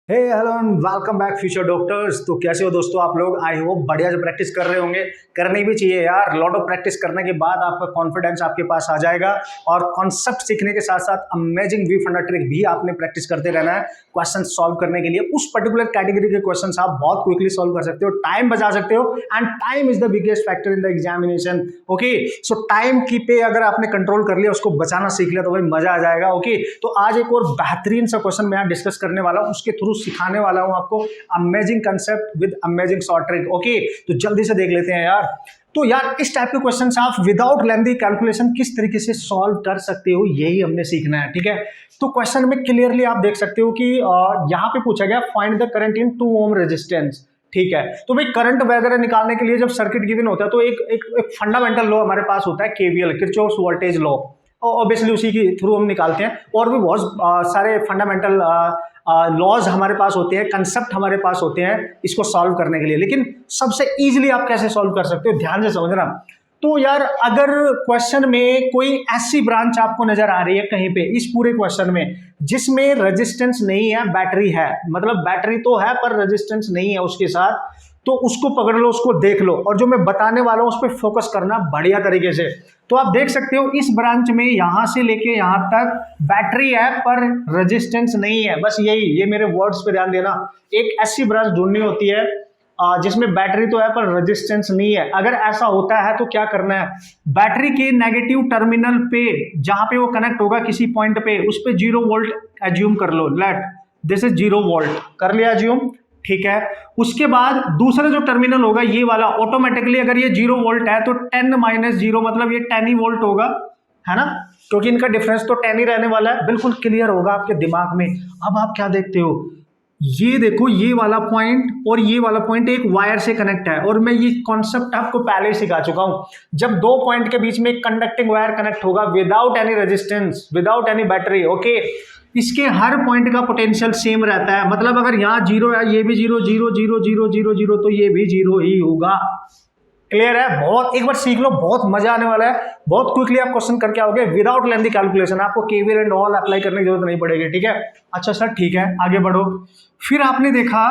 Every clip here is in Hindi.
Hey hello and welcome back future doctors. तो कैसे हो दोस्तों आप लोग? आई होप बढ़िया से प्रैक्टिस कर रहे होंगे। करनी भी चाहिए यार। लॉट ऑफ प्रैक्टिस करने के बाद आपका कॉन्फिडेंस आपके पास आ जाएगा और कॉन्सेप्ट सीखने के साथ साथ अमेजिंग व्यू फंडा ट्रिक भी आपने प्रैक्टिस करते रहना है क्वेश्चन सॉल्व करने के लिए। उस पर्टिकुलर कैटेगरी के क्वेश्चन आप बहुत क्विकली सॉल्व कर सकते हो, टाइम बचा सकते हो and time is the biggest factor in the examination. Okay, so time की पे अगर आपने कंट्रोल कर लिया, उसको बचाना सीख लिया तो भाई मजा आ जाएगा। ओके, तो आज एक और बेहतरीन सा क्वेश्चन मैं यहाँ डिस्कस करने वाला हूँ, उसके थ्रू सिखाने वाला हूँ आपको amazing concept with amazing short trick. Okay, तो जल्दी से देख लेते हैं यार। तो यार इस टाइप के क्वेश्चंस आप विदाउट लेंथी कैलकुलेशन किस तरीके से सॉल्व कर सकते हो, यही हमने सीखना है। ठीक है, तो क्वेश्चन में क्लियरली आप देख सकते हो कि यहाँ पे पूछा गया find the current in 2 ohm resistance. ठीक है, तो भाई करंट वगैरह निकालने के लिए जब सर्किट गिवन होता है तो एक फंडामेंटल लॉ हमारे पास होता है, KVL, Kirchhoff's voltage law. Obviously उसी के थ्रू हम निकालते हैं। और भी बहुत सारे फंडामेंटल लॉज हमारे पास होते हैं, कंसेप्ट हमारे पास होते हैं इसको सॉल्व करने के लिए। लेकिन सबसे इजीली आप कैसे सॉल्व कर सकते हो, ध्यान से समझना। तो यार अगर क्वेश्चन में कोई ऐसी ब्रांच आपको नजर आ रही है कहीं पे इस पूरे क्वेश्चन में जिसमें रेजिस्टेंस नहीं है, बैटरी है, मतलब बैटरी तो है पर रेजिस्टेंस नहीं है उसके साथ, तो उसको पकड़ लो, उसको देख लो और जो मैं बताने वाला हूं उस पर फोकस करना बढ़िया तरीके से। तो आप देख सकते हो इस ब्रांच में यहां से लेके यहां तक बैटरी है पर रेजिस्टेंस नहीं है। बस यही, ये मेरे वर्ड्स पे ध्यान देना। एक ऐसी ब्रांच ढूंढनी होती है जिसमें बैटरी तो है पर रेजिस्टेंस नहीं है। अगर ऐसा होता है तो क्या करना है, बैटरी के नेगेटिव टर्मिनल पे जहां पे वो कनेक्ट होगा किसी पॉइंट पे, उस पे 0 वोल्ट एज्यूम कर लो। लेट दिस इज 0 वोल्ट, कर लिया एज्यूम। ठीक है, उसके बाद दूसरा जो टर्मिनल होगा ये वाला, ऑटोमेटिकली अगर ये 0 वोल्ट है तो 10 माइनस 0 मतलब ये 10 ही वोल्ट होगा, है ना, क्योंकि इनका डिफरेंस तो 10 ही रहने वाला है। बिल्कुल क्लियर होगा आपके दिमाग में। अब आप क्या देखते हो, ये देखो ये वाला पॉइंट और ये वाला पॉइंट एक वायर से कनेक्ट है और मैं ये कॉन्सेप्ट आपको पहले ही सिखा चुका हूं। जब दो पॉइंट के बीच में एक कंडक्टिंग वायर कनेक्ट होगा without any resistance, without any battery, okay, इसके हर पॉइंट का पोटेंशियल सेम रहता है। मतलब अगर यहाँ 0 है, ये भी 0, 0, 0, 0, 0, 0, तो ये भी 0 ही होगा। क्लियर है? बहुत, एक बार सीख लो, बहुत मजा आने वाला है। बहुत क्विकली आप क्वेश्चन करके आओगे विदाउट लेंथी कैलकुलेशन। आपको केवीएल एंड ऑल अप्लाई करने की जरूरत नहीं पड़ेगी। ठीक है, अच्छा सर ठीक है, आगे बढ़ो। फिर आपने देखा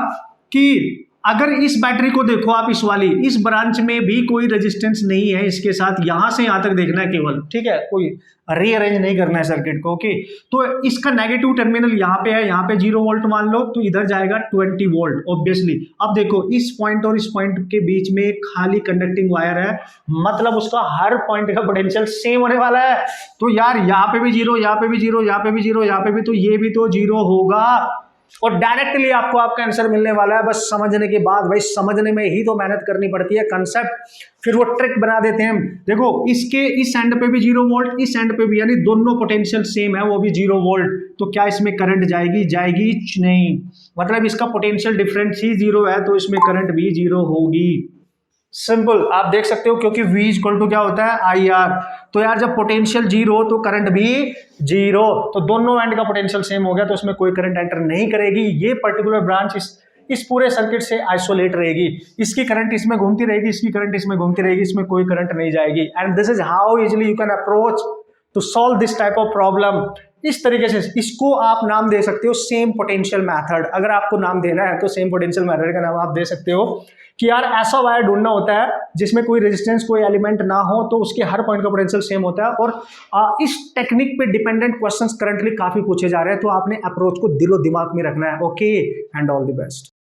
कि अगर इस बैटरी को देखो आप, इस वाली इस ब्रांच में भी कोई रेजिस्टेंस नहीं है इसके साथ, यहां से यहां तक देखना है केवल। ठीक है, कोई रीअरेंज नहीं करना है सर्किट को। ओके, तो इसका नेगेटिव टर्मिनल यहाँ पे है, यहाँ पे 0 वोल्ट मान लो, तो इधर जाएगा 20 वोल्ट ऑब्वियसली। अब देखो इस पॉइंट और इस पॉइंट के बीच में खाली कंडक्टिंग वायर है, मतलब उसका हर पॉइंट का पोटेंशियल सेम होने वाला है। तो यार यहाँ पे भी 0, यहाँ पे भी 0, यहाँ पे भी 0, यहाँ पे भी, तो ये भी तो 0 होगा और डायरेक्टली आपको आपका आंसर मिलने वाला है। बस समझने के बाद, भाई समझने में ही तो मेहनत करनी पड़ती है, कंसेप्ट फिर वो ट्रिक बना देते हैं। देखो इसके इस एंड पे भी 0 वोल्ट, इस एंड पे भी, यानी दोनों पोटेंशियल सेम है, वो भी 0 वोल्ट। तो क्या इसमें करंट जाएगी? जाएगी नहीं, मतलब इसका पोटेंशियल डिफरेंस ही 0 है तो इसमें करंट भी 0 होगी। सिंपल, आप देख सकते हो, क्योंकि V इक्वल टू क्या होता है, IR। तो यार जब पोटेंशियल 0 तो करंट भी 0, तो दोनों एंड का पोटेंशियल सेम हो गया तो उसमें कोई करंट एंटर नहीं करेगी। ये पर्टिकुलर ब्रांच इस पूरे सर्किट से आइसोलेट रहेगी। इसकी करंट इसमें घूमती रहेगी, इसकी करंट इसमें घूमती रहेगी, इसमें कोई करंट नहीं जाएगी। And this is how easily you can approach to solve this type of problem. इस तरीके से इसको आप नाम दे सकते हो सेम पोटेंशियल मेथड। अगर आपको नाम देना है तो सेम पोटेंशियल मेथड का नाम आप दे सकते हो कि यार ऐसा वायर ढूंढना होता है जिसमें कोई रेजिस्टेंस, कोई एलिमेंट ना हो, तो उसके हर पॉइंट का पोटेंशियल सेम होता है। और इस टेक्निक पे डिपेंडेंट क्वेश्चंस करंटली काफी पूछे जा रहे हैं, तो आपने अप्रोच को दिलो दिमाग में रखना है। Okay, and all the best.